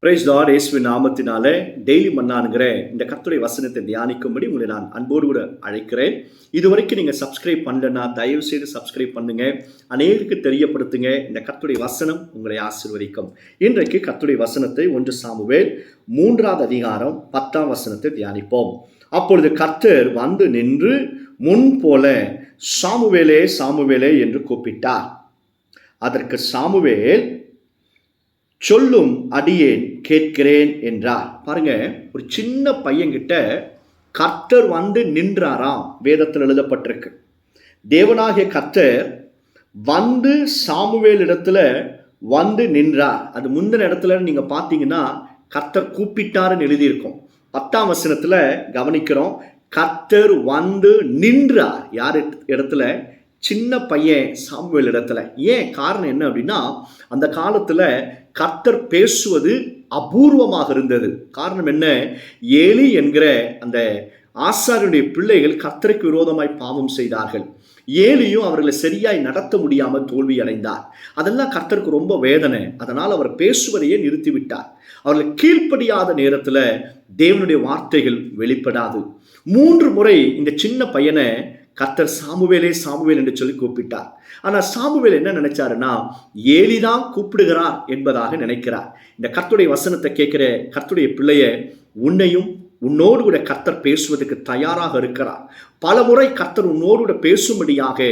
Price Lord. இயேசுவின் நாமத்தினாலே daily மன்னான்கிற இந்த கர்த்தருடைய வசனத்தை தியானிக்கும்படி உங்களை நான் அன்போடு கூட அழைக்கிறேன். இதுவரைக்கும் நீங்கள் சப்ஸ்கிரைப் பண்ணலன்னா தயவு செய்து சப்ஸ்கிரைப் பண்ணுங்க, அநேகருக்கு தெரியப்படுத்துங்க. இந்த கர்த்தருடைய வசனம் உங்களை ஆசீர்வதிக்கும். இன்றைக்கு கர்த்தருடைய வசனத்தை 1 சாமுவேல் 3ஆம் அதிகாரம் 10ஆம் வசனத்தை தியானிப்போம். அப்பொழுது கர்த்தர் வந்து நின்று முன் போல சாமுவேலே சாமுவேலே என்று கூப்பிட்டார். அதற்கு சாமுவேல், சொல்லும் அடியேன் கேட்கிறேன் என்றார். பாருங்க, ஒரு சின்ன பையன்கிட்ட கர்த்தர் வந்து நின்றாராம். வேதத்தில் எழுதப்பட்டிருக்கு. தேவனாகிய கர்த்தர் வந்து சாமுவேல் இடத்துல வந்து நின்றார். அது முந்தின இடத்துல நீங்க பார்த்தீங்கன்னா கர்த்தர் கூப்பிட்டாருன்னு எழுதியிருக்கும். 10ஆம் வசனத்துல கவனிக்கிறோம், கர்த்தர் வந்து நின்றார். யார் இடத்துல? சின்ன பையன் சாமுவேல் இடத்துல. ஏன் காரணம் என்ன அப்படின்னா, அந்த காலத்துல கர்த்தர் பேசுவது அபூர்வமாக இருந்தது. காரணம் என்ன? ஏலி என்கிற அந்த ஆசாரியனுடைய பிள்ளைகள் கர்த்தருக்கு விரோதமாய் பாவம் செய்தார்கள். ஏலியும் அவர்களை சரியாய் நடத்த முடியாமல் தோல்வி அடைந்தார். அதெல்லாம் கர்த்தருக்கு ரொம்ப வேதனை. அதனால் அவர் பேசுவதையே நிறுத்திவிட்டார். அவர்கள் கீழ்ப்படியாத நேரத்தில் தேவனுடைய வார்த்தைகள் வெளிப்படாது. 3 முறை இந்த சின்ன பையனை கர்த்தர் சாமுவேலே சாமுவேல் என்று சொல்லி கூப்பிட்டார். ஆனால் சாமுவேல் என்ன நினைச்சாருன்னா, ஏலிதான் கூப்பிடுகிறார் என்பதாக நினைக்கிறார். இந்த கர்த்தருடைய வசனத்தை கேட்கிற கர்த்தருடைய பிள்ளைய, உன்னையும் உன்னோடு கூட கர்த்தர் பேசுவதற்கு தயாராக இருக்கிறார். பல முறை கர்த்தர் உன்னோடு கூட பேசும்படியாக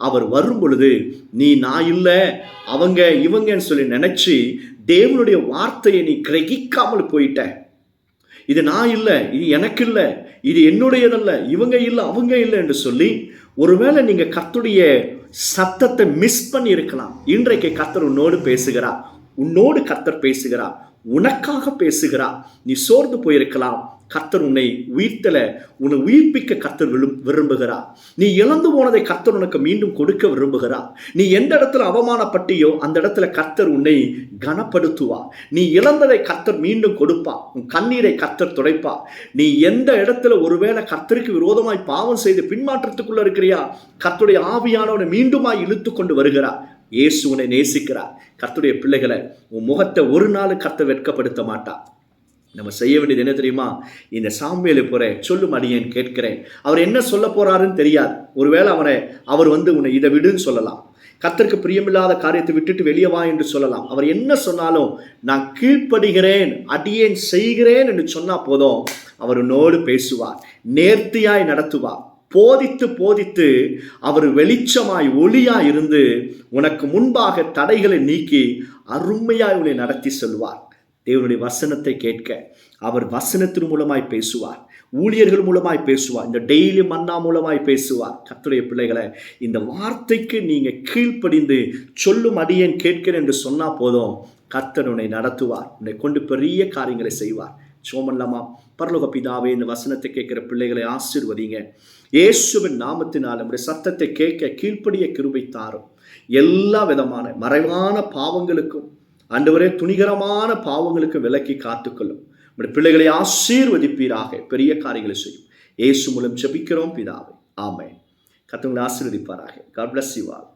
அவர் வரும் பொழுது, நீ நான் இல்லை அவங்க இவங்கன்னு சொல்லி நினைச்சு தேவனுடைய வார்த்தையை நீ கிரகிக்காமல் போயிட்ட. இது நான் இல்லை, இது எனக்கு இல்லை, இது என்னுடையதல்ல, இவங்க இல்லை அவங்க இல்லை என்று சொல்லி ஒருவேளை நீங்க கர்த்தருடைய சத்தத்தை மிஸ் பண்ணி இருக்கலாம். இன்றைக்கு கர்த்தர் உன்னோடு பேசுகிறார். உன்னோடு கர்த்தர் பேசுகிறார், உனக்காக பேசுகிறார். நீ சோர்ந்து போயிருக்கலாம். கர்த்தர் உன்னை உன்னை உயிர்ப்பிக்க கர்த்தர் விரும்புகிறார். நீ இழந்து போனதை கர்த்தர் உனக்கு மீண்டும் கொடுக்க விரும்புகிறார். நீ எந்த இடத்துல அவமானப்பட்டியோ அந்த இடத்துல கர்த்தர் உன்னை கனப்படுத்துவார். நீ இழந்ததை கர்த்தர் மீண்டும் கொடுப்பார். உன் கண்ணீரை கர்த்தர் துடைப்பார். நீ எந்த இடத்துல ஒருவேளை கர்த்தருக்கு விரோதமாய் பாவம் செய்து பின்மாற்றத்துக்குள்ள இருக்கிறியா, கர்த்தருடைய ஆவியானவனை மீண்டுமாய் இழுத்து கொண்டு வருகிறார். இயேசு உன்னை நேசிக்கிறார். கர்த்தருடைய பிள்ளைகளை, உன் முகத்தை ஒரு நாள் கர்த்தர் வெட்கப்படுத்த மாட்டார். நம்ம செய்ய வேண்டியது என்ன தெரியுமா? இந்த சாமுவேலை போற சொல்லும் அடியேன் கேட்கிறேன். அவர் என்ன சொல்ல போறாருன்னு தெரியாது. ஒருவேளை அவர் உன்னை இதை விடுன்னு சொல்லலாம். கர்த்தருக்கு பிரியமில்லாத காரியத்தை விட்டுட்டு வெளியே வா என்று சொல்லலாம். அவர் என்ன சொன்னாலும் நான் கீழ்ப்படுகிறேன், அடியேன் செய்கிறேன் என்று சொன்னா போதும், அவர் உன்னோடு பேசுவார், நேர்த்தியாய் நடத்துவார். போதித்து அவர் வெளிச்சமாய் ஒளியாய் இருந்து உனக்கு முன்பாக தடைகளை நீக்கி அருமையாய் உன்னை நடத்தி சொல்வார். தேவனுடைய வசனத்தை கேட்க அவர் வசனத்தின் மூலமாய் பேசுவார், ஊழியர்கள் மூலமாய் பேசுவார், இந்த டெய்லி மன்னா மூலமாய் பேசுவார். கர்த்தருடைய பிள்ளைகளை, இந்த வார்த்தைக்கு நீங்க கீழ்ப்படிந்து சொல்லும் அடியேன் கேட்கிறேன் என்று சொன்னா போதும், கர்த்தர் உன்னை நடத்துவார், உன்னை கொண்டு பெரிய காரியங்களை செய்வார். சோமல்லாமா? பரலோக பிதாவே, இந்த வசனத்தை கேட்கிற பிள்ளைகளை ஆசீர்வதிங்க. இயேசுவின் நாமத்தினால் நம்முடைய சத்தத்தை கேட்க கீழ்ப்படிய கிருபை தாரும். எல்லா விதமான மறைவான பாவங்களுக்கும் ஆண்டவரே, துணிகரமான பாவங்களுக்கு விலக்கி காத்துக்கொள்ளும். நம்முடைய பிள்ளைகளை ஆசீர்வதிப்பீராக, பெரிய காரியங்களை செய்யும். இயேசு மூலம் ஜெபிக்கிறோம் பிதாவே, ஆமென். கர்த்தர் உங்களை ஆசீர்வதிப்பாராக. God bless you all.